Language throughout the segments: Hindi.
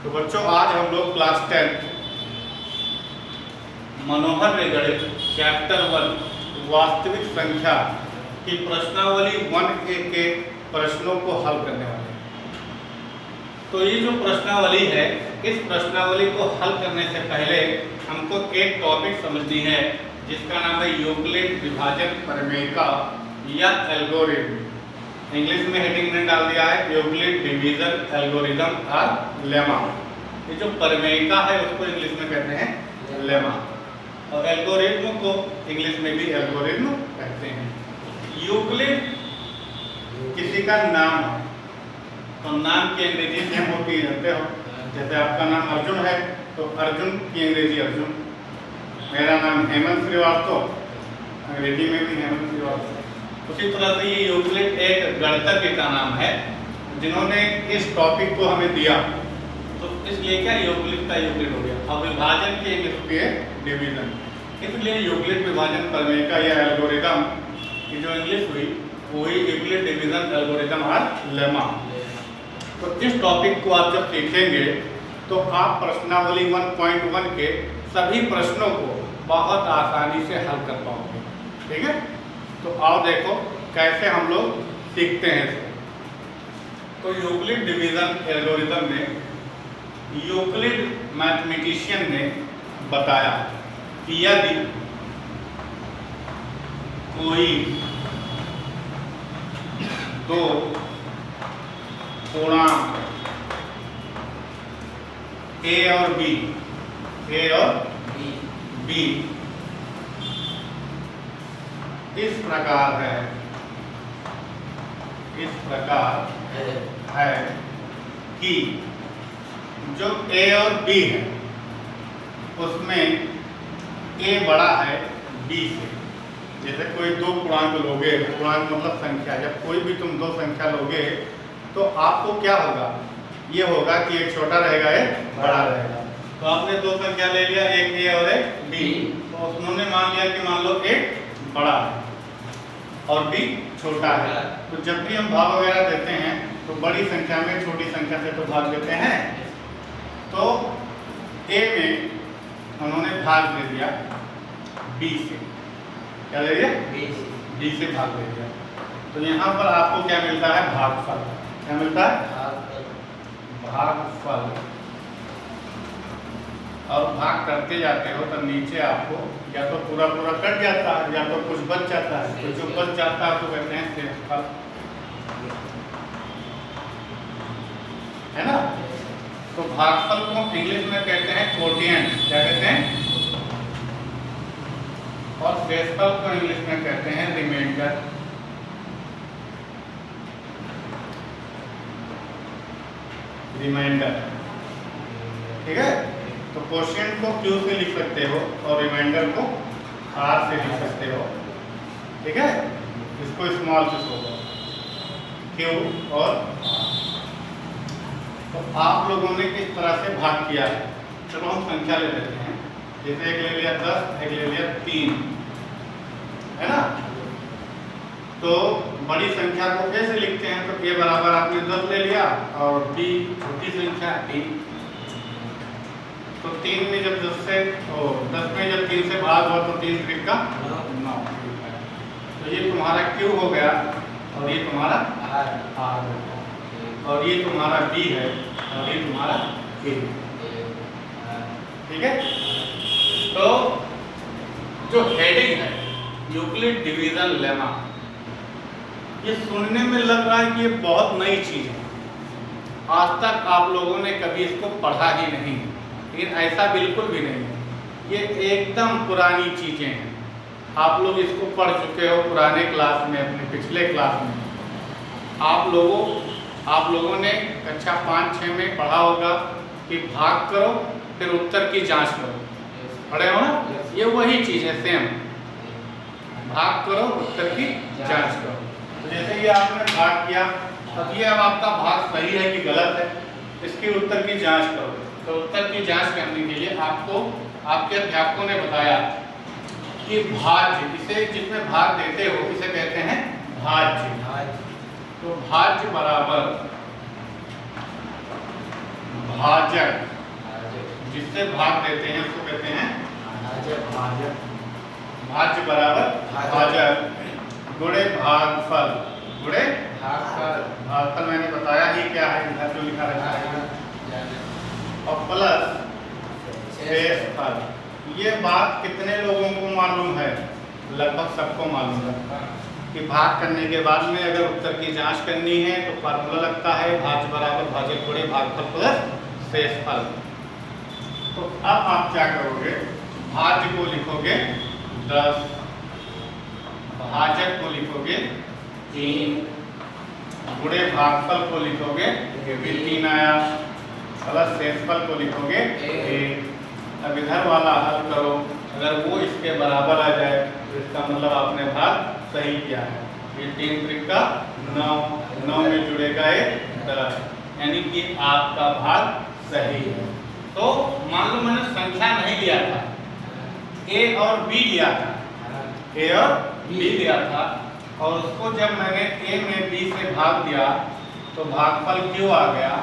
तो बच्चों आज हम लोग क्लास 10 मनोहर रेगड़े चैप्टर 1 वास्तविक संख्या की प्रश्नावली 1A के प्रश्नों को हल करने वाले हैं। तो ये जो प्रश्नावली है, इस प्रश्नावली को हल करने से पहले हमको एक टॉपिक समझनी है जिसका नाम है यूक्लिड विभाजन प्रमेयिका या एल्गोरिथम। इंग्लिश में हेडिंग ने डाल दिया है यूक्लिड डिवीजन एल्गोरिथम और लेमा। ये जो प्रमेयिका है उसको इंग्लिश में कहते हैं लेमा, और एल्गोरिथम को इंग्लिश में भी एल्गोरिथम कहते हैं। यूक्लिड किसी का नाम है, तो नाम की अंग्रेजी सेम होती है, जानते हो। जैसे आपका नाम अर्जुन है तो अर्जुन की अंग्रेजी अर्जुन। मेरा नाम हेमंत श्रीवास्तव, अंग्रेजी में भी हेमंत श्रीवास्तव। उसी तरह से ये यूक्लिड एक गणितज्ञ का नाम है जिन्होंने इस टॉपिक को हमें दिया, तो इसलिए क्या यूक्लिड का यूक्लिड हो गया। अब विभाजन की इंग्लिश होती है डिवीजन, इसलिए यूक्लिड विभाजन प्रमेयिका या एल्गोरिथम की जो इंग्लिश हुई वही यूक्लिड डिवीजन एल्गोरिथम और लेमा। तो इस टॉपिक को आप जब सीखेंगे तो आप प्रश्नावली 1.1 के सभी प्रश्नों को बहुत आसानी से हल कर पाओगे। ठीक है, तो आओ देखो कैसे हम लोग सीखते हैं इसको। तो यूक्लिड डिवीजन एल्गोरिथम में यूक्लिड मैथमेटिशियन ने बताया कि यदि कोई दो पूर्णांक A और B इस प्रकार है कि जो A और B है उसमें A बड़ा है B से। जैसे कोई दो पूर्णांक लोगे, पूर्णांक मतलब संख्या, जब कोई भी तुम दो संख्या लोगे तो आपको क्या होगा, ये होगा कि एक छोटा रहेगा एक बड़ा रहेगा। तो आपने दो संख्या ले लिया, एक A और एक B, तो उन्होंने मान लिया कि मान लो एक बड़ा है और B छोटा है। तो जब भी हम भाग वगैरह देते हैं तो बड़ी संख्या में छोटी संख्या से तो भाग देते हैं। तो A में उन्होंने भाग दे दिया B से, क्या दे दिया B से भाग दे दिया। तो यहाँ पर आपको क्या मिलता है, भागफल। क्या मिलता है, भागफल। और भाग करते जाते हो तो नीचे आपको या तो पूरा पूरा कट जाता है या तो कुछ बच जाता है। तो जो बच जाता है तो कहते हैं शेषफल, है ना। तो भागफल को इंग्लिश में कहते हैं कोटिएंट, क्या कहते हैं, और शेषफल को इंग्लिश में कहते हैं रिमाइंडर। ठीक है, तो क्वोशिएंट को Q से लिख सकते हो और रिमाइंडर को R से लिख सकते हो। ठीक है, इसको स्मॉल से होगा Q और R। तो आप लोगों ने किस तरह से भाग किया है, चलो हम संख्या ले लेते हैं। जैसे एक ले लिया 10, एक ले लिया 3, है ना। तो बड़ी संख्या को कैसे लिखते हैं, तो A बराबर आपने 10 ले लिया और B छोटी संख्या 3। तो 3 में जब 10 में जब 3 से भाग हुआ तो 3 3 का 9। तो ये तुम्हारा Q हो गया और ये तुम्हारा R हो गया, और ये तुम्हारा B है और ये तुम्हारा A। ठीक है, तो जो हेडिंग है यूक्लिड डिवीजन लेमा, ये सुनने में लग रहा है कि ये बहुत नई चीज है, आज तक आप लोगों ने कभी इसको पढ़ा ही नहीं, लेकिन ऐसा बिल्कुल भी नहीं है। ये एकदम पुरानी चीजें हैं, आप लोग इसको पढ़ चुके हो पुराने क्लास में, अपने पिछले क्लास में। आप लोगों ने कक्षा 5-6 में पढ़ा होगा कि भाग करो फिर उत्तर की जांच करो, पढ़े हो ना। ये वही चीज है, सेम, भाग करो उत्तर की जांच करो। तो जैसे ये आपने भाग किया, अब ये अब आपका भाग सही है कि गलत है, इसकी उत्तर की जांच करो। तो उत्तर की जांच करने के लिए आपको आपके अध्यापकों ने बताया कि भाज्य, इसे जिसमें भाग देते हो इसे कहते हैं भाज्य। तो भाज्य बराबर भाजक, जिससे भाग देते हैं उसको कहते हैं भाजक। भाज्य बराबर भाजक गुणे भागफल, गुणे भागफल मैंने बताया ही क्या है, इधर जो लिखा रहता है, और प्लस शेषफल। ये बात कितने लोगों को मालूम है? लगभग सबको मालूम है कि भाग करने के बाद में अगर उत्तर की जांच करनी है तो फार्मूला लगता है भाज्य बराबर भाजक गुणे भागफल प्लस शेषफल। तो अब आप क्या करोगे? भाज्य को लिखोगे 10, भाजक को लिखोगे 3, गुणे भागफल को लिखोगे 3 आया, प्लस शेषफल को लिखोगे 1। अब इधर वाला हल करो, अगर वो इसके बराबर आ जाए तो इसका मतलब आपने भाग सही किया है। ये 3 त्रिक का 9, 9 में जुड़ेगा 1 10, यानी कि आपका भाग सही है। तो मान लो मैंने संख्या नहीं लिया था, ए और बी लिया था, ए और बी लिया था, और उसको जब मैंने ए में बी से भाग दिया तो भागफल क्यू आ गया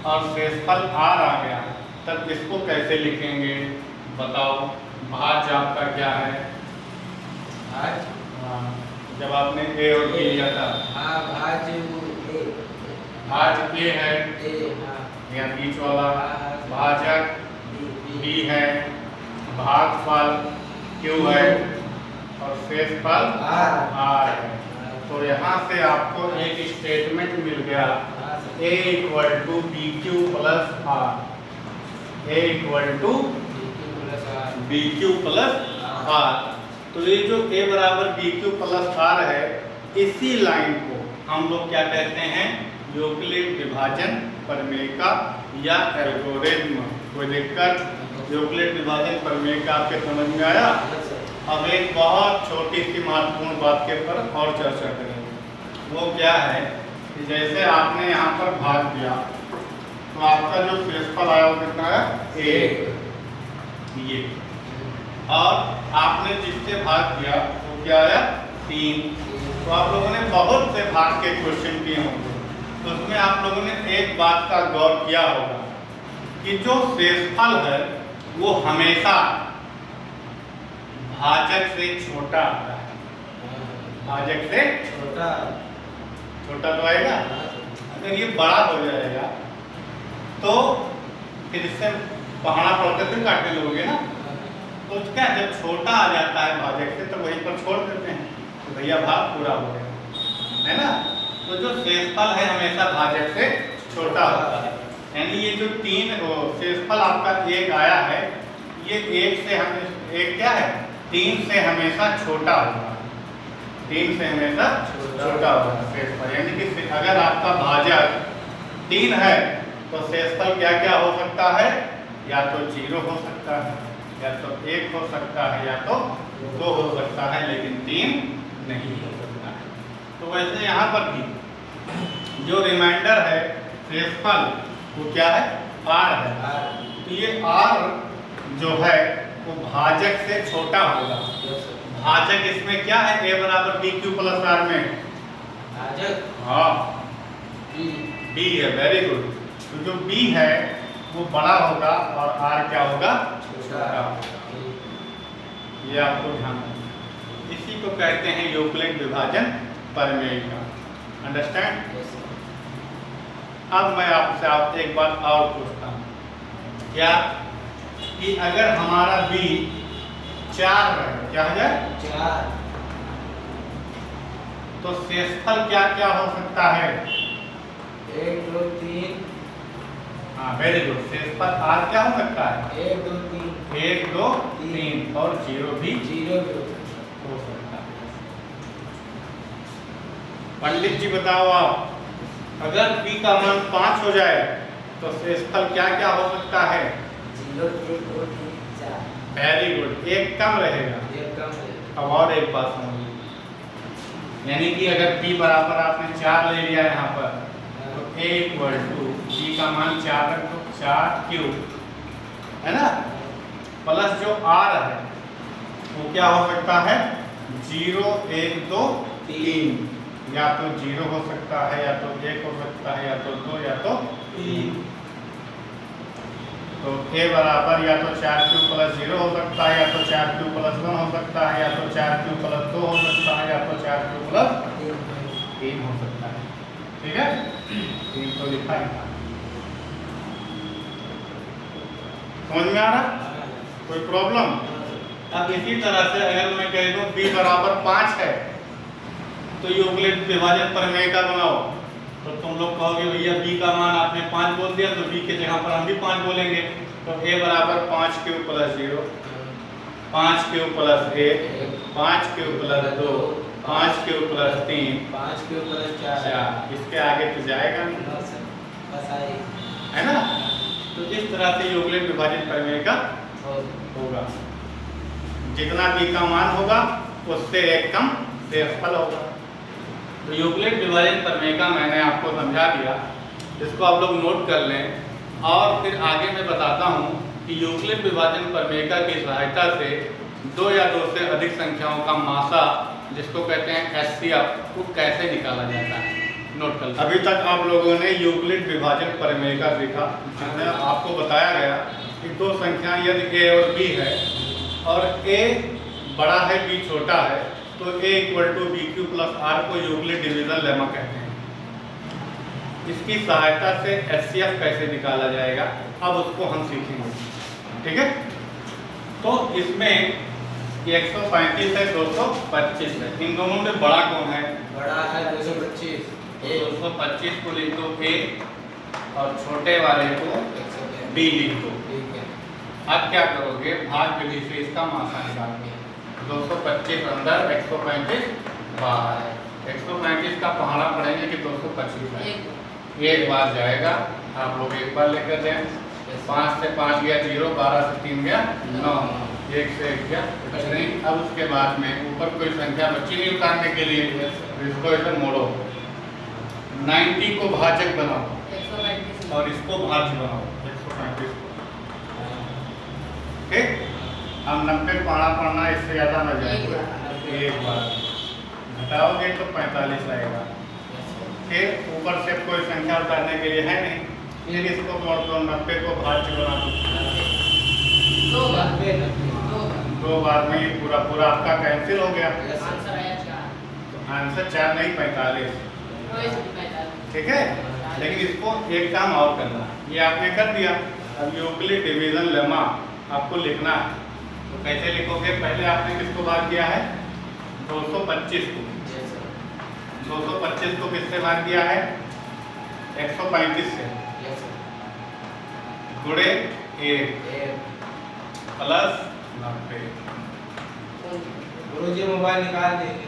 और शेषफल आर आ गया। तब इसको कैसे लिखेंगे बताओ? भाज्य आपका क्या है? जब आपने ए और बी लिया था, भाज्य ए है, या बीच वाला, भाजक बी है, भागफल क्यू है और शेषफल आर है। तो यहाँ से आपको एक स्टेटमेंट मिल गया, A equal to B Q plus R, A equal to B Q plus R. तो ये जो ए बराबर बी क्यू प्लस आर है, इसी लाइन को हम लोग क्या कहते हैं? यूक्लिड विभाजन प्रमेय का या एल्गोरिथ्म। कोई दिक्कत? यूक्लिड विभाजन प्रमेय का आपके समझ में आया? अब एक बहुत छोटी सी महत्वपूर्ण बात के पर और चर्चा करेंगे। वो क्या है कि जैसे आपने यहाँ पर भाग दिया तो आपका जो शेषफल आया वो कितना है? 1। ये और आपने जिससे भाग दिया वो क्या आया? 3। तो आप लोगों ने बहुत से भाग के क्वेश्चन किए होंगे, तो उसमें आप लोगों ने एक बात का गौर किया होगा कि जो शेषफल है वो हमेशा भाजक से छोटा आता है। भाजक से छोटा तो आएगा। अगर ये बड़ा हो जाएगा तो फिर इससे पहाड़ा पड़ते फिर काटने लोगे ना। तो क्या जब छोटा आ जाता है भाजक से तो वहीं पर छोड़ देते हैं, तो भैया भाग पूरा हो गया, है ना। तो जो शेषफल है हमेशा भाजक से छोटा होता है, यानी ये जो 3 शेषफल आपका 1 आया है, ये 1 से एक क्या है? 3 से हमेशा छोटा होगा, 3 से हमेशा छोटा होगा शेषफल। यानी कि अगर आपका भाजक 3 है तो शेषफल क्या क्या हो सकता है? या तो 0 हो सकता है, या तो 1 हो सकता है, या तो 2 हो सकता है, लेकिन 3 नहीं हो सकता है। तो वैसे यहाँ पर भी जो रिमाइंडर है शेषफल वो क्या है? आर है। तो ये आर जो है वो भाजक से छोटा होगा। भाजक इसमें क्या है? ए बराबर बी क्यू प्लस आर में भाजक, हाँ बी है। Very good. तो जो बी है वो बड़ा होगा और आर क्या होगा? छोटा होगा। ये आपको ध्यान रखना। इसी को कहते हैं यूक्लिड विभाजन प्रमेय का। अंडरस्टैंड? अब मैं आपसे एक बात और पूछता हूँ, क्या कि अगर हमारा b 4 है, क्या हो जाए? 4, तो शेषफल क्या क्या हो सकता है? 1 2 3। हाँ वेरी गुड। शेषफल आर क्या हो सकता है? 1 2 3 और 0 भी हो सकता है। पंडित जी बताओ आप, अगर b का मान 5 हो जाए तो शेषफल क्या क्या हो सकता है? 0 1 2 3 4। Very good. एक कम रहेगा। अब और एक बात समझिए, यानी कि अगर b बराबर आपने 4 ले लिया यहाँ पर, तो a इक्वल टू b का मान 4 रख दो, 4 क्यूब, है ना, प्लस जो r है वो क्या हो सकता है? 0 1 2 3। या तो 0 हो सकता है, या तो 1 हो सकता है, या तो 2, या तो 3। तो a बराबर या तो 4q प्लस 0 हो सकता है, या तो 4q प्लस 1 हो सकता है, या तो 4q प्लस 2 हो सकता है, या तो 4q प्लस 3 हो सकता है। ठीक है, 3 तो लिखा ही था। समझ में आ रहा? कोई प्रॉब्लम? अब इसी तरह से अगर मैं कह दूं b बराबर 5 है तो यूक्लिड विभाजन प्रमेय का बनाओ, तो तुम लोग कहोगे भैया b का मान आपने 5 बोल दिया, तो b के जगह पर हम भी 5 बोलेंगे। तो a बराबर 5q plus 0, 5q plus 1, 5q plus 2, 5q plus 3, 5q plus 4। इसके आगे तो जाएगा नहीं, है ना? तो इस तरह से यूक्लिड विभाजन प्रमेय का होगा। जितना b का मान होगा उससे एक कम शेषफल होगा। तो यूक्लिड विभाजन प्रमेय का मैंने आपको समझा दिया, इसको आप लोग नोट कर लें। और फिर आगे मैं बताता हूँ कि यूक्लिड विभाजन प्रमेय की सहायता से दो या दो से अधिक संख्याओं का मासा, जिसको कहते हैं HCF, को कैसे निकाला जाता है, नोट कर। अभी तक आप लोगों ने यूक्लिड विभाजन प्रमेय का सीखा, जिसमें आपको बताया गया कि दो संख्या यदि a और b है और a बड़ा है b छोटा है, तो a equal to B Q plus r को यूक्लिड डिवीजन लेमा कहते हैं। इसकी सहायता से HCF कैसे निकाला जाएगा अब उसको हम सीखेंगे। ठीक है, तो इसमें 135 है, 225 है, इन दोनों में बड़ा कौन है? बड़ा है 225। 225 को लिख दो a और छोटे वाले को b लिख दो। अब क्या करोगे, भाग विधि से इसका मासा निकालोगे। 225 अंदर, 135 बाहर। 135 का पहाड़ा पड़ेंगे कि 225 है, एक बार जाएगा, आप लोग एक बार लेकर दें। 5 से 5 गया 0, 12 से 3 गया 9, 1 से 1 गया कुछ नहीं। अब उसके बाद में ऊपर कोई संख्या बच्ची नहीं उतारने के लिए इसको ऐसे मोड़ो, 90 को भाजक बनाओ और इसको भाज्य बनाओ, 135 को। ठीक, हम 90 पढ़ना पढ़ना इससे ज़्यादा न जाएगा, एक बार घटाओगे तो 45 आएगा। फिर ऊपर से कोई संख्या उतारने के लिए है नहीं, फिर इसको मोड़ दो, 90 को भाज्य बना दो। 2 बार में ये पूरा पूरा आपका कैंसिल हो गया। तो आंसर 4 नहीं 45। ठीक है, लेकिन इसको एक काम और करना, ये आपने कर दिया। अब यूक्लिड डिवीजन लेमा आपको लिखना है, तो कैसे लिखोगे? पहले आपने किसको भाग दिया है? 225 को। 225 को किससे भाग दिया है? 135 से। गुणे 1 प्लस 90। गुरुजी मोबाइल निकाल देंगे।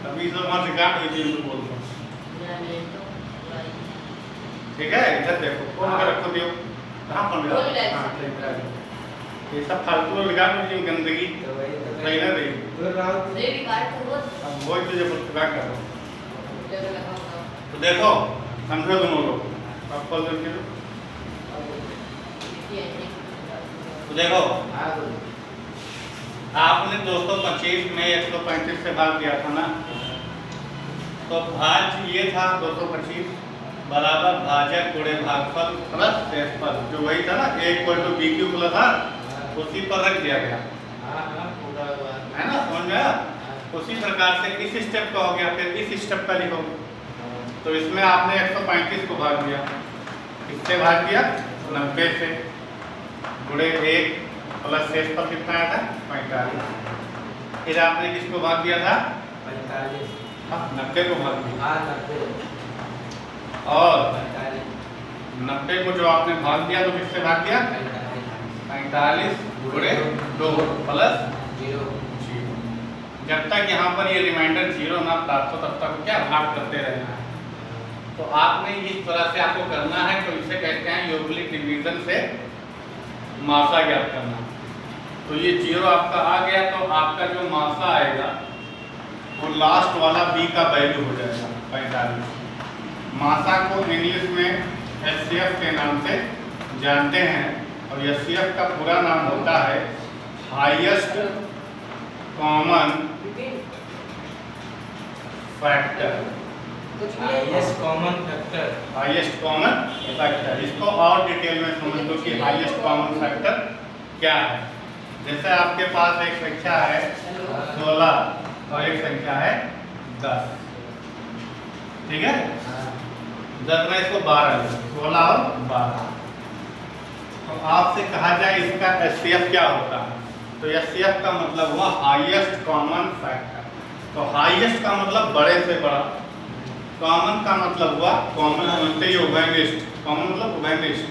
अभी सब वहाँ रिकॉर्ड हुई थी, बोल दो। ठीक है, इधर देखो, फोन कर रखो, दियो कहाँ फोन लगा? हाँ ठीक है, ये सब फालतू रिकॉर्ड में जो गंदगी सही ना रही, अब वो तुझे पुस्तक कर दो। तो देखो समझो दोनों लोग, अब खोल दो। तो देखो आपने 225 में 135 से भाग दिया था ना, तो भाज्य ये था 225 बराबर भाजक गुणे भागफल प्लस शेषफल, जो वही था ना a equal to B Q plus r, उसी पर रख दिया गया है ना, समझ में आया? उसी प्रकार से इस स्टेप का हो गया, फिर इस स्टेप का लिखो। तो इसमें आपने 135 को भाग दिया, किससे भाग दिया? 90 से, गुणे 1 प्लस शेषफल कितना आया था? 45। फिर आपने किसको भाग दिया था? 45। 90 को भाग दिया, हाँ 90 और 90 को जो आपने भाग दिया तो किससे भाग दिया? 45 गुणे 2 प्लस 0। जब तक यहाँ पर ये रिमाइंडर 0 ना प्राप्त हो तब तक क्या भाग करते रहना है। तो आपने इस तरह से आपको करना है, तो इसे कहते हैं यूक्लिड डिवीजन से मासा ज्ञात करना। तो ये 0 आपका आ गया, तो आपका जो मासा आएगा वो लास्ट वाला b का वैल्यू हो जाएगा 45। मासा को इंग्लिश में HCF के नाम से जानते हैं, और HCF का पूरा नाम होता है highest common factor. Highest common factor. Highest common factor, इसको और डिटेल में समझ लो कि हाईएस्ट कॉमन फैक्टर क्या है। जैसे आपके पास एक संख्या है 16 और एक संख्या है 10, ठीक है। जब मैं इसको 12 लूं, 16 और 12, तो आपसे कहा जाए इसका एचसीएफ क्या होता है, तो एचसीएफ का मतलब हुआ हाईएस्ट कॉमन फैक्टर। तो हाईएस्ट का मतलब बड़े से बड़ा, कॉमन का मतलब हुआ कॉमन समझते ही उभयनिष्ठ, कॉमन मतलब उभयनिष्ठ,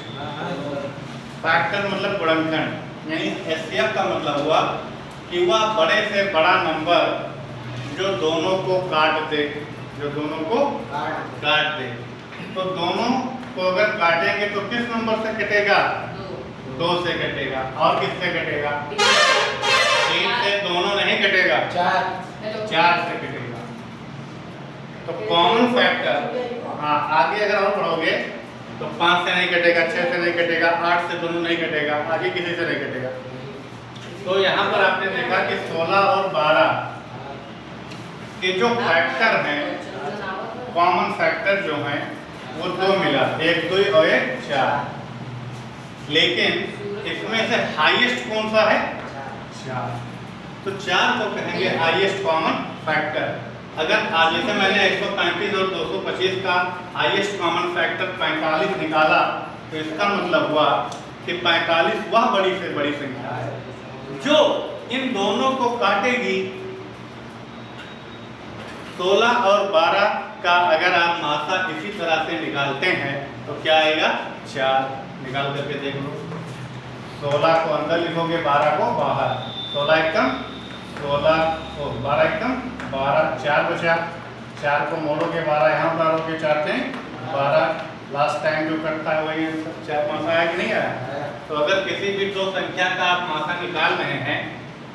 फैक्टर मतलब गुणनखंड, यानी एचसीएफ का मतलब हुआ कि वह बड़े से बड़ा नंबर जो दोनों को काट दे, जो दोनों को काट दे। तो दोनों को अगर काटेंगे तो किस नंबर से कटेगा? 2 से कटेगा। और किससे कटेगा? 3 से दोनों नहीं कटेगा, 4 से कटेगा। तो कॉमन फैक्टर, हाँ आगे अगर और बढ़ोगे तो 5 से नहीं कटेगा, 6 से नहीं कटेगा, 8 से दोनों नहीं कटेगा, आगे किसी से नहीं कटेगा। तो यहाँ पर आपने देखा कि 16 और 12 के जो फैक्टर हैं, कॉमन फैक्टर जो हैं वो 2 मिला, 1 2 और 1 4। लेकिन इसमें से हाईएस्ट कौन सा है? 4। तो 4 को कहेंगे हाईएस्ट कॉमन फैक्टर। अगर आज जैसे मैंने 135 और 225 का हाईएस्ट कॉमन फैक्टर 45 निकाला, तो इसका मतलब हुआ कि 45 वह बड़ी से बड़ी संख्या है जो इन दोनों को काटेगी। 16 और 12 का अगर आप मासा इसी तरह से निकालते हैं तो क्या आएगा? 4। निकाल करके देख लो, 16 को अंदर लिखोगे, 12 को बाहर, 16 एकम 16 और 12 एकम 12, 4 बचा, 4 को मोड़ोगे 12 यहाँ उतारोगे, 4 से 12, लास्ट टाइम जो कटता है वही 4 मासा आया कि नहीं आया। तो अगर किसी भी 2 संख्या का आप मासा निकाल रहे हैं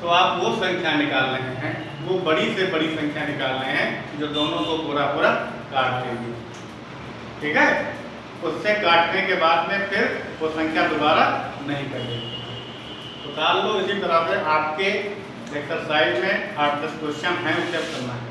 तो आप वो संख्या निकाल रहे हैं, वो बड़ी से बड़ी संख्या निकाल रहे हैं जो दोनों को पूरा पूरा काट देगी, ठीक है। उससे काटने के बाद में फिर वो संख्या दोबारा नहीं कटेगी। तो डाल लो। इसी तरह से आपके एक्सरसाइज में 8-10 क्वेश्चन हैं, उसे करना है।